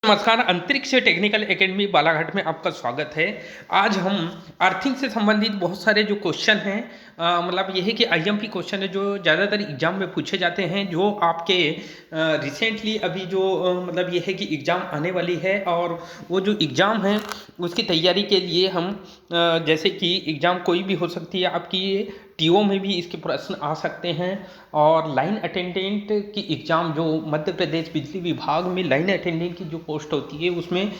नमस्कार, अंतरिक्ष technical academy Balaghat में आपका स्वागत है। आज हम अर्थिंग से संबंधित बहुत सारे जो क्वेश्चन हैं, मतलब ये है कि आईएमपी क्वेश्चन है जो ज़्यादातर एग्जाम में पूछे जाते हैं, जो आपके रिसेंटली अभी जो मतलब ये है कि एग्ज़ाम आने वाली है, और वो जो एग्ज़ाम है उसकी तैयारी के लिए हम जैसे कि एग्ज़ाम कोई भी हो सकती है, आपकी टीओ में भी इसके प्रश्न आ सकते हैं, और लाइन अटेंडेंट की एग्ज़ाम जो मध्य प्रदेश बिजली विभाग में लाइन अटेंडेंट की जो पोस्ट होती है उसमें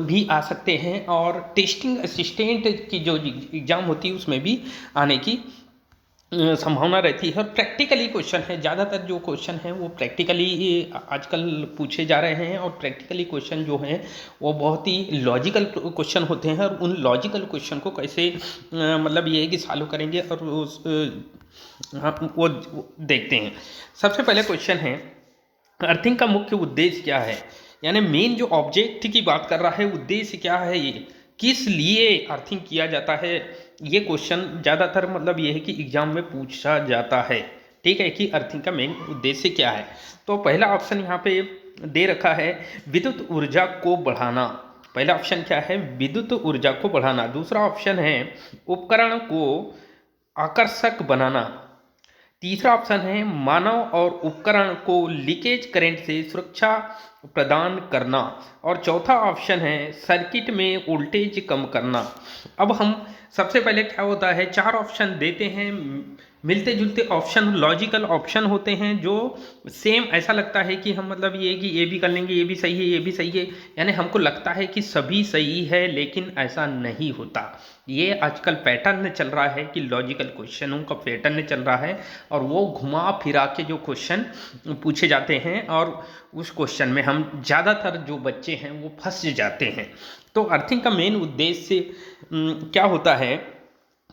भी आ सकते हैं, और टेस्टिंग असिस्टेंट की जो एग्ज़ाम होती है उसमें भी आने की संभावना रहती है। और प्रैक्टिकली क्वेश्चन है, ज़्यादातर जो क्वेश्चन हैं वो प्रैक्टिकली आजकल पूछे जा रहे हैं, और प्रैक्टिकली क्वेश्चन जो हैं वो बहुत ही लॉजिकल क्वेश्चन होते हैं, और उन लॉजिकल क्वेश्चन को कैसे मतलब ये है कि सॉल्व करेंगे और वो देखते हैं। सबसे पहले क्वेश्चन है, अर्थिंग का मुख्य उद्देश्य क्या है, यानी मेन जो ऑब्जेक्ट की बात कर रहा है, उद्देश्य क्या है, ये किस लिए अर्थिंग किया जाता है, ये क्वेश्चन ज़्यादातर मतलब ये है कि एग्जाम में पूछा जाता है। ठीक है, कि अर्थिंग का मेन उद्देश्य क्या है। तो पहला ऑप्शन यहाँ पे दे रखा है, विद्युत ऊर्जा को बढ़ाना। पहला ऑप्शन क्या है, विद्युत ऊर्जा को बढ़ाना। दूसरा ऑप्शन है उपकरण को आकर्षक बनाना। तीसरा ऑप्शन है मानव और उपकरण को लीकेज करंट से सुरक्षा प्रदान करना। और चौथा ऑप्शन है सर्किट में वोल्टेज कम करना। अब हम सबसे पहले क्या होता है, चार ऑप्शन देते हैं, मिलते जुलते ऑप्शन, लॉजिकल ऑप्शन होते हैं, जो सेम ऐसा लगता है कि हम मतलब ये कि ये भी कर लेंगे, ये भी सही है, ये भी सही है, यानी हमको लगता है कि सभी सही है, लेकिन ऐसा नहीं होता। ये आजकल पैटर्न चल रहा है कि लॉजिकल क्वेश्चनों का पैटर्न चल रहा है, और वो घुमा फिरा के जो क्वेश्चन पूछे जाते हैं, और उस क्वेश्चन में हम ज़्यादातर जो बच्चे हैं वो फंस जाते हैं। तो अर्थिंग का मेन उद्देश्य क्या होता है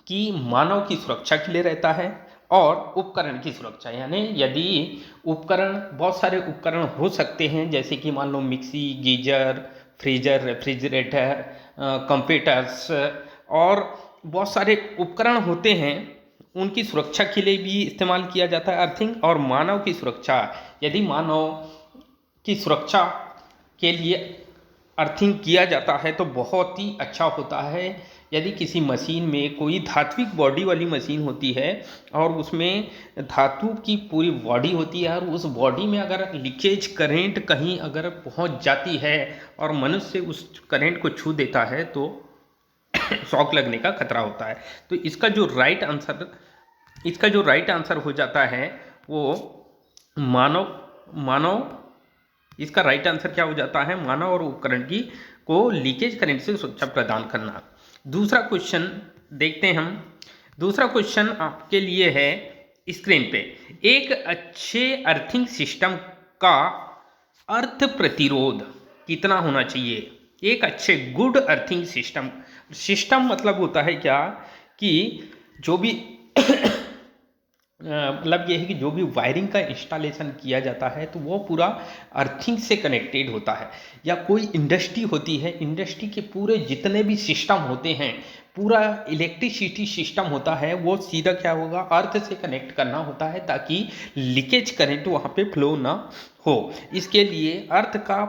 कि मानव की सुरक्षा के लिए रहता है, और उपकरण की सुरक्षा, यानी यदि उपकरण, बहुत सारे उपकरण हो सकते हैं, जैसे कि मान लो mixie, geyser, freezer, refrigerator, computers, और बहुत सारे उपकरण होते हैं, उनकी सुरक्षा के लिए भी इस्तेमाल किया जाता है अर्थिंग। और मानव की सुरक्षा, यदि मानव की सुरक्षा के लिए अर्थिंग किया जाता है तो बहुत ही अच्छा होता है। यदि किसी मशीन में कोई धात्विक बॉडी वाली मशीन होती है, और उसमें धातु की पूरी बॉडी होती है, और उस बॉडी में अगर लीकेज करेंट कहीं अगर पहुंच जाती है और मनुष्य उस करेंट को छू देता है तो शॉक लगने का खतरा होता है। तो इसका जो राइट आंसर हो जाता है वो मानव इसका राइट आंसर क्या हो जाता है, मानव और उपकरण की को लीकेज करंट से सुरक्षा प्रदान करना। दूसरा क्वेश्चन देखते हैं हम। दूसरा क्वेश्चन आपके लिए है स्क्रीन पे, एक अच्छे अर्थिंग सिस्टम का अर्थ प्रतिरोध कितना होना चाहिए। एक अच्छे गुड अर्थिंग सिस्टम मतलब होता है क्या, कि जो भी मतलब ये है कि जो भी वायरिंग का इंस्टॉलेशन किया जाता है तो वो पूरा अर्थिंग से कनेक्टेड होता है। या कोई इंडस्ट्री होती है, इंडस्ट्री के पूरे जितने भी सिस्टम होते हैं, पूरा इलेक्ट्रिसिटी सिस्टम होता है, वो सीधा क्या होगा, अर्थ से कनेक्ट करना होता है, ताकि लीकेज करंट वहाँ पे फ्लो ना हो। इसके लिए अर्थ का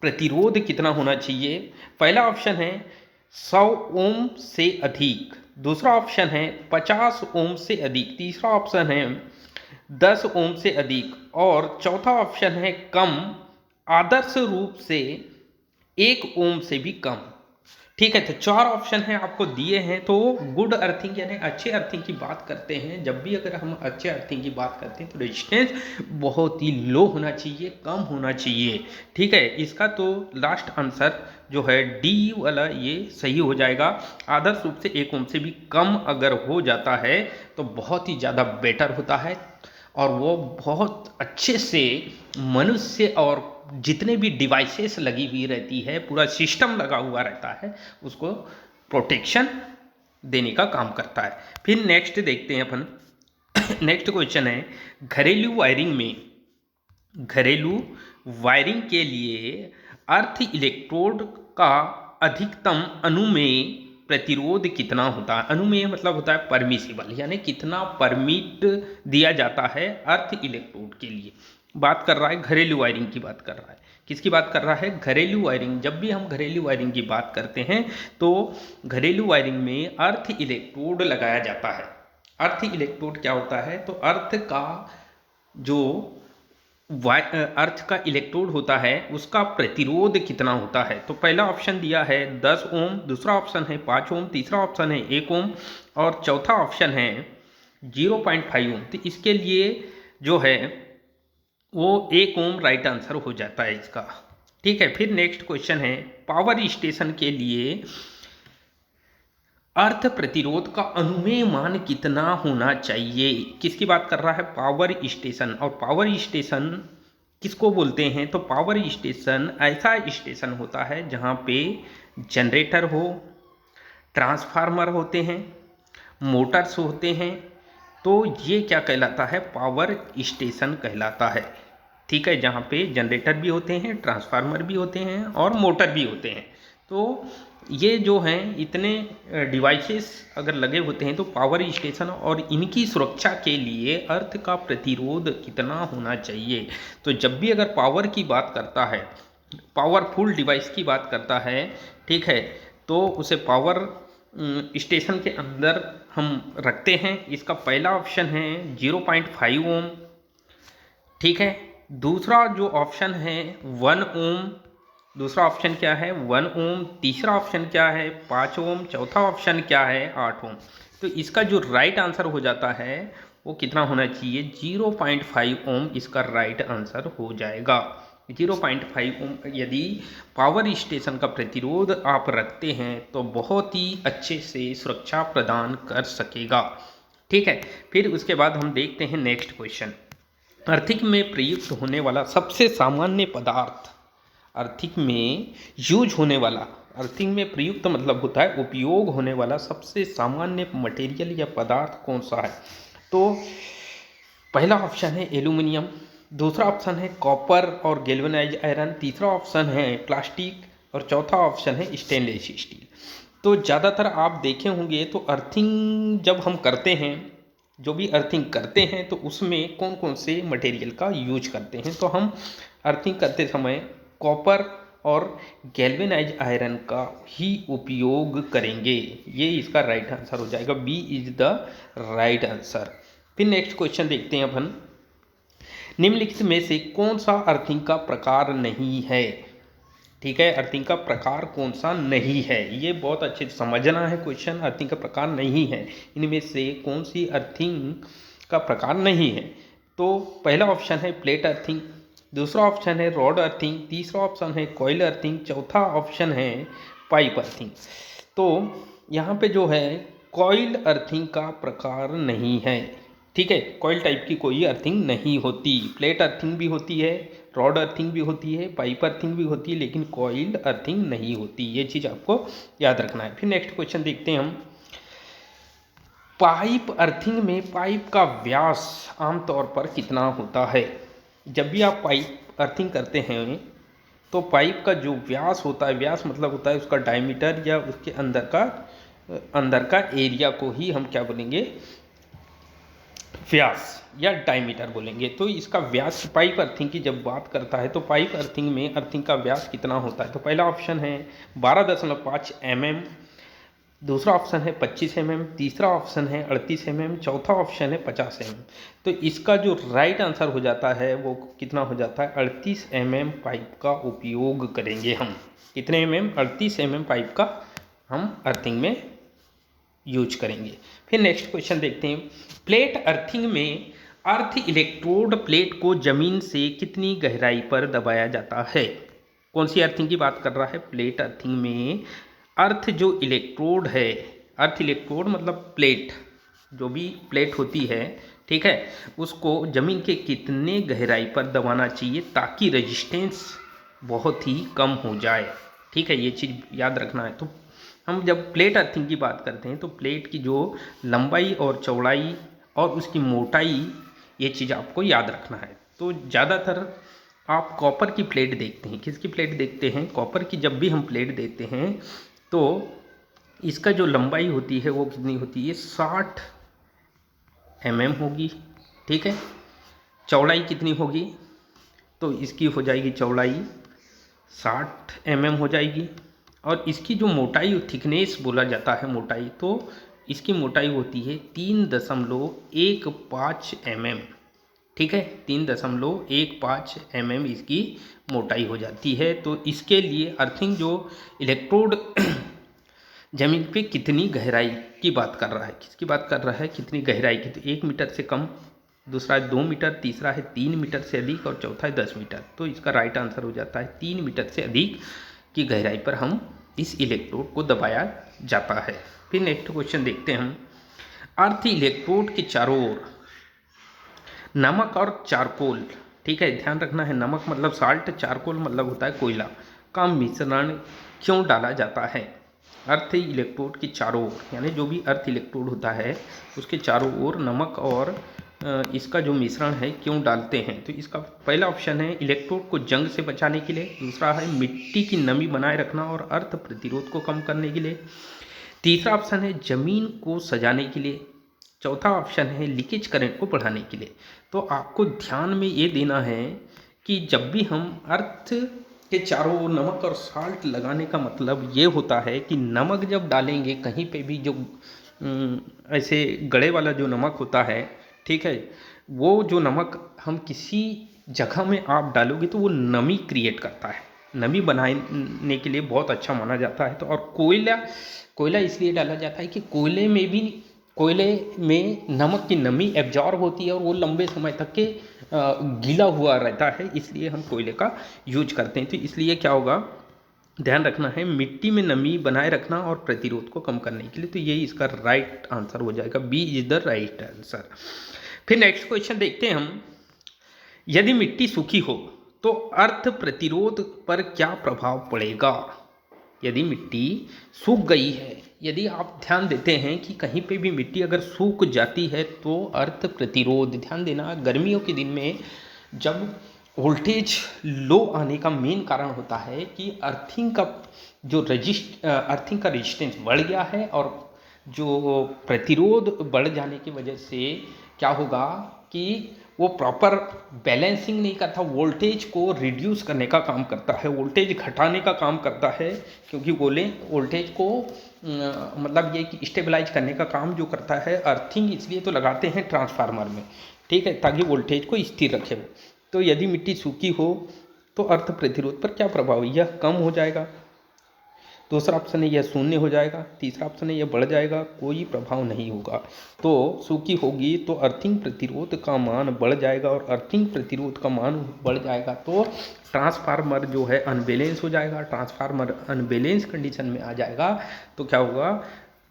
प्रतिरोध कितना होना चाहिए। पहला ऑप्शन है 100 ओम से अधिक। दूसरा ऑप्शन है 50 ओम से अधिक। तीसरा ऑप्शन है 10 ओम से अधिक, और चौथा ऑप्शन है कम, आदर्श रूप से 1 ओम से भी कम। ठीक है, तो चार ऑप्शन हैं आपको दिए हैं। तो गुड अर्थिंग यानी अच्छे अर्थिंग की बात करते हैं, जब भी अगर हम अच्छे अर्थिंग की बात करते हैं तो रेजिस्टेंस बहुत ही लो होना चाहिए, कम होना चाहिए। ठीक है, इसका तो लास्ट आंसर जो है डी वाला ये सही हो जाएगा। आदर्श रूप से 1 ओम से भी कम अगर हो जाता है तो बहुत ही ज़्यादा बेटर होता है, और वो बहुत अच्छे से मनुष्य और जितने भी डिवाइसेस लगी हुई रहती है, पूरा सिस्टम लगा हुआ रहता है, उसको प्रोटेक्शन देने का काम करता है। फिर नेक्स्ट देखते हैं अपन। नेक्स्ट क्वेश्चन है, घरेलू वायरिंग के लिए अर्थ इलेक्ट्रोड का अधिकतम अनुमेय प्रतिरोध कितना होता है। अनुमेय मतलब होता है परमिसिबल, यानी कितना परमिट दिया जाता है अर्थ इलेक्ट्रोड के लिए। बात कर रहा है, घरेलू वायरिंग की बात कर रहा है। किसकी बात कर रहा है? घरेलू वायरिंग। जब भी हम घरेलू वायरिंग की बात करते हैं तो घरेलू वायरिंग में अर्थ इलेक्ट्रोड लगाया जाता है। अर्थ इलेक्ट्रोड क्या होता है? तो अर्थ का जो अर्थ का इलेक्ट्रोड होता है उसका प्रतिरोध कितना होता है। तो पहला ऑप्शन दिया है 10 ओम, दूसरा ऑप्शन है 5 ओम, तीसरा ऑप्शन है 1 ओम और चौथा ऑप्शन है 0.5 ओम। तो इसके लिए जो है वो 1 ओम राइट आंसर हो जाता है इसका। ठीक है, फिर नेक्स्ट क्वेश्चन है पावर स्टेशन के लिए अर्थ प्रतिरोध का अनुमेय मान कितना होना चाहिए। किसकी बात कर रहा है? Power station. और पावर स्टेशन किसको बोलते हैं? तो पावर स्टेशन ऐसा स्टेशन होता है जहाँ पे जनरेटर हो, ट्रांसफार्मर होते हैं, मोटर्स होते हैं। तो ये क्या कहलाता है? पावर स्टेशन कहलाता है। ठीक है, जहाँ पे जनरेटर भी होते हैं, ट्रांसफार्मर भी होते हैं और मोटर भी होते हैं। तो ये जो हैं इतने डिवाइसेस अगर लगे होते हैं तो पावर स्टेशन और इनकी सुरक्षा के लिए अर्थ का प्रतिरोध कितना होना चाहिए। तो जब भी अगर पावर की बात करता है, पावरफुल डिवाइस की बात करता है, ठीक है, तो उसे पावर स्टेशन के अंदर हम रखते हैं। इसका पहला ऑप्शन है 0.5 ओम। ठीक है, दूसरा जो ऑप्शन है 1 ओम। दूसरा ऑप्शन क्या है? 1 ओम। तीसरा ऑप्शन क्या है? 5 ओम। चौथा ऑप्शन क्या है? 8 ओम। तो इसका जो राइट आंसर हो जाता है वो कितना होना चाहिए? 0.5 ओम इसका राइट आंसर हो जाएगा। 0.5 ओम यदि पावर स्टेशन का प्रतिरोध आप रखते हैं तो बहुत ही अच्छे से सुरक्षा प्रदान कर सकेगा। ठीक है, फिर उसके बाद हम देखते हैं नेक्स्ट क्वेश्चन। अर्थिंग में प्रयुक्त होने वाला सबसे सामान्य पदार्थ, अर्थिंग में यूज होने वाला, अर्थिंग में प्रयुक्त मतलब होता है उपयोग होने वाला सबसे सामान्य मटेरियल या पदार्थ कौन सा है। तो पहला ऑप्शन है एल्यूमिनियम, दूसरा ऑप्शन है कॉपर और गैल्वेनाइज आयरन, तीसरा ऑप्शन है प्लास्टिक और चौथा ऑप्शन है स्टेनलेस स्टील। तो ज़्यादातर आप देखे होंगे तो अर्थिंग जब हम करते हैं, जो भी अर्थिंग करते हैं तो उसमें कौन कौन से मटेरियल का यूज करते हैं। तो हम अर्थिंग करते समय कॉपर और गैल्वेनाइज आयरन का ही उपयोग करेंगे। ये इसका राइट आंसर हो जाएगा। B is the right answer. फिर नेक्स्ट क्वेश्चन देखते हैं अपन। निम्नलिखित में से कौन सा अर्थिंग का प्रकार नहीं है। ठीक है, अर्थिंग का प्रकार कौन सा नहीं है, ये बहुत अच्छे से समझना है क्वेश्चन। अर्थिंग का प्रकार नहीं है, इनमें से कौन सी अर्थिंग का प्रकार नहीं है। तो पहला ऑप्शन है प्लेट अर्थिंग, दूसरा ऑप्शन है रॉड अर्थिंग, तीसरा ऑप्शन है कॉइल अर्थिंग, चौथा ऑप्शन है पाइप अर्थिंग। तो यहाँ पे जो है कॉइल अर्थिंग का प्रकार नहीं है। ठीक है, कॉइल टाइप की कोई अर्थिंग नहीं होती। प्लेट अर्थिंग भी होती है, रॉड अर्थिंग भी होती है, पाइप अर्थिंग भी होती है, लेकिन कॉइल अर्थिंग नहीं होती। ये चीज़ आपको याद रखना है। फिर नेक्स्ट क्वेश्चन देखते हैं हम। पाइप अर्थिंग में पाइप का व्यास आमतौर पर कितना होता है। जब भी आप पाइप अर्थिंग करते हैं तो पाइप का जो व्यास होता है, व्यास मतलब होता है उसका डायमीटर या उसके अंदर का एरिया को ही हम क्या बोलेंगे? व्यास या डायमीटर बोलेंगे। तो इसका व्यास पाइप अर्थिंग की जब बात करता है तो पाइप अर्थिंग में अर्थिंग का व्यास कितना होता है। तो पहला ऑप्शन है 12.5 mm, दूसरा ऑप्शन है 25 mm, तीसरा ऑप्शन है 38 mm, चौथा ऑप्शन है 50 mm। तो इसका जो राइट आंसर हो जाता है वो कितना हो जाता है? 38 mm पाइप का उपयोग करेंगे हम। कितने mm? 38 mm पाइप का हम अर्थिंग में यूज करेंगे। फिर नेक्स्ट क्वेश्चन देखते हैं। प्लेट अर्थिंग में अर्थ इलेक्ट्रोड प्लेट को जमीन से कितनी गहराई पर दबाया जाता है। कौन सी अर्थिंग की बात कर रहा है? प्लेट अर्थिंग में अर्थ जो इलेक्ट्रोड है, अर्थ इलेक्ट्रोड मतलब प्लेट, जो भी प्लेट होती है, ठीक है, उसको जमीन के कितने गहराई पर दबाना चाहिए ताकि रेजिस्टेंस बहुत ही कम हो जाए। ठीक है, ये चीज़ याद रखना है। तो हम जब प्लेट अर्थिंग की बात करते हैं तो प्लेट की जो लंबाई और चौड़ाई और उसकी मोटाई, ये चीज़ आपको याद रखना है। तो ज़्यादातर आप कॉपर की प्लेट देखते हैं। किसकी प्लेट देखते हैं? कॉपर की। जब भी हम प्लेट देखते हैं तो इसका जो लंबाई होती है वो कितनी होती है? 60 mm होगी। ठीक है, चौड़ाई कितनी होगी? तो इसकी हो जाएगी चौड़ाई 60 mm हो जाएगी। और इसकी जो मोटाई थिकनेस बोला जाता है मोटाई, तो इसकी मोटाई होती है 3.15 mm। ठीक है, 3.15 mm इसकी मोटाई हो जाती है। तो इसके लिए अर्थिंग जो इलेक्ट्रोड जमीन पे कितनी गहराई की बात कर रहा है, किसकी बात कर रहा है, कितनी गहराई की, तो 1 मीटर से कम, दूसरा है 2 मीटर, तीसरा है 3 मीटर से अधिक और चौथा है 10 मीटर। तो इसका राइट आंसर हो जाता है 3 मीटर से अधिक की गहराई पर हम इस इलेक्ट्रोड को दबाया जाता है। फिर नेक्स्ट क्वेश्चन देखते हैं हम। अर्थ इलेक्ट्रोड के चारों ओर नमक और चारकोल, ठीक है, ध्यान रखना है, नमक मतलब साल्ट, चारकोल मतलब होता है कोयला, का मिश्रण क्यों डाला जाता है। अर्थ इलेक्ट्रोड के चारों ओर, यानी जो भी अर्थ इलेक्ट्रोड होता है उसके चारों ओर नमक और इसका जो मिश्रण है क्यों डालते हैं। तो इसका पहला ऑप्शन है इलेक्ट्रोड को जंग से बचाने के लिए, दूसरा है मिट्टी की नमी बनाए रखना और अर्थ प्रतिरोध को कम करने के लिए, तीसरा ऑप्शन है जमीन को सजाने के लिए, चौथा ऑप्शन है लीकेज करंट को बढ़ाने के लिए। तो आपको ध्यान में ये देना है कि जब भी हम अर्थ के चारों ओर नमक और साल्ट लगाने का मतलब ये होता है कि नमक जब डालेंगे कहीं पे भी, जो ऐसे गड़े वाला जो नमक होता है, ठीक है, वो जो नमक हम किसी जगह में आप डालोगे तो वो नमी क्रिएट करता है, नमी बनाने के लिए बहुत अच्छा माना जाता है। तो और कोयला इसलिए डाला जाता है कि कोयले में नमक की नमी एब्जॉर्ब होती है और वो लंबे समय तक के गीला हुआ रहता है, इसलिए हम कोयले का यूज करते हैं। तो इसलिए क्या होगा, ध्यान रखना है, मिट्टी में नमी बनाए रखना और प्रतिरोध को कम करने के लिए। तो यही इसका राइट आंसर हो जाएगा, B is the right answer. फिर नेक्स्ट क्वेश्चन देखते हैं हम। यदि मिट्टी सूखी हो तो अर्थ प्रतिरोध पर क्या प्रभाव पड़ेगा। यदि मिट्टी सूख गई है, यदि आप ध्यान देते हैं कि कहीं पे भी मिट्टी अगर सूख जाती है तो अर्थ प्रतिरोध, ध्यान देना, गर्मियों के दिन में जब वोल्टेज लो आने का मेन कारण होता है कि अर्थिंग का रेजिस्टेंस बढ़ गया है और जो प्रतिरोध बढ़ जाने की वजह से क्या होगा कि वो प्रॉपर बैलेंसिंग नहीं करता, वोल्टेज को रिड्यूस करने का काम करता है, वोल्टेज घटाने का काम करता है, क्योंकि वोल्टेज को मतलब ये कि स्टेबलाइज करने का काम जो करता है अर्थिंग, इसलिए तो लगाते हैं ट्रांसफार्मर में, ठीक है, ताकि वोल्टेज को स्थिर रखे वो। तो यदि मिट्टी सूखी हो तो अर्थ प्रतिरोध पर क्या प्रभाव, यह कम हो जाएगा, दूसरा ऑप्शन है यह शून्य हो जाएगा, तीसरा ऑप्शन है यह बढ़ जाएगा, कोई प्रभाव नहीं होगा। तो सूखी होगी तो अर्थिंग प्रतिरोध का मान बढ़ जाएगा और अर्थिंग प्रतिरोध का मान बढ़ जाएगा तो ट्रांसफार्मर जो है अनबैलेंस हो जाएगा, ट्रांसफार्मर अनबैलेंस कंडीशन में आ जाएगा तो क्या होगा,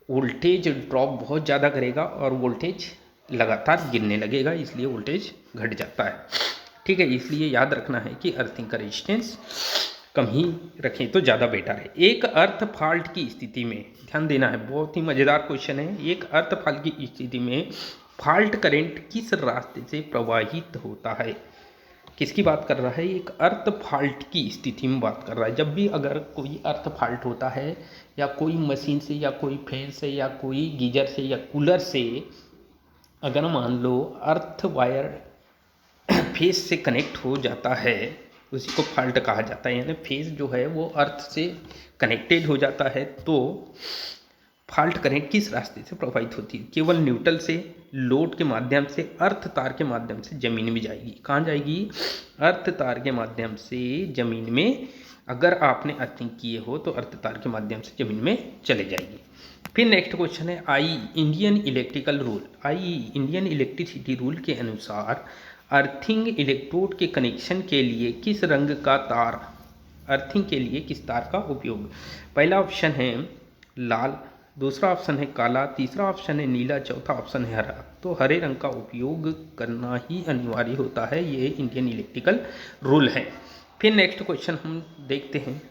वोल्टेज ड्रॉप बहुत ज़्यादा करेगा और वोल्टेज लगातार गिरने लगेगा, इसलिए वोल्टेज घट जाता है, ठीक है। इसलिए याद रखना है कि अर्थिंग का रेजिस्टेंस कम ही रखें तो ज़्यादा बेटर है। एक अर्थ फॉल्ट की स्थिति में, ध्यान देना है, बहुत ही मज़ेदार क्वेश्चन है। एक अर्थ फॉल्ट की स्थिति में फॉल्ट करंट किस रास्ते से प्रवाहित होता है, किसकी बात कर रहा है, एक अर्थ फॉल्ट की स्थिति में बात कर रहा है। जब भी अगर कोई अर्थ फॉल्ट होता है या कोई मशीन से या कोई फैन से या कोई गीजर से या कूलर से अगर मान लो अर्थ वायर फेस से कनेक्ट हो जाता है, उसी को फॉल्ट कहा जाता है, यानी फेस जो है वो अर्थ से कनेक्टेड हो जाता है तो फॉल्ट करंट किस रास्ते से प्रभावित होती है, केवल न्यूट्रल से, लोड के माध्यम से, अर्थ तार के माध्यम से जमीन में जाएगी। कहाँ जाएगी, अर्थ तार के माध्यम से जमीन में, अगर आपने अर्थिंग किए हो तो अर्थ तार के माध्यम से जमीन में चले जाएगी। फिर नेक्स्ट क्वेश्चन है इंडियन इलेक्ट्रिसिटी रूल के अनुसार अर्थिंग इलेक्ट्रोड के कनेक्शन के लिए किस रंग का तार, अर्थिंग के लिए किस तार का उपयोग। पहला ऑप्शन है लाल, दूसरा ऑप्शन है काला, तीसरा ऑप्शन है नीला, चौथा ऑप्शन है हरा। तो हरे रंग का उपयोग करना ही अनिवार्य होता है, ये इंडियन इलेक्ट्रिकल रूल है। फिर नेक्स्ट क्वेश्चन हम देखते हैं।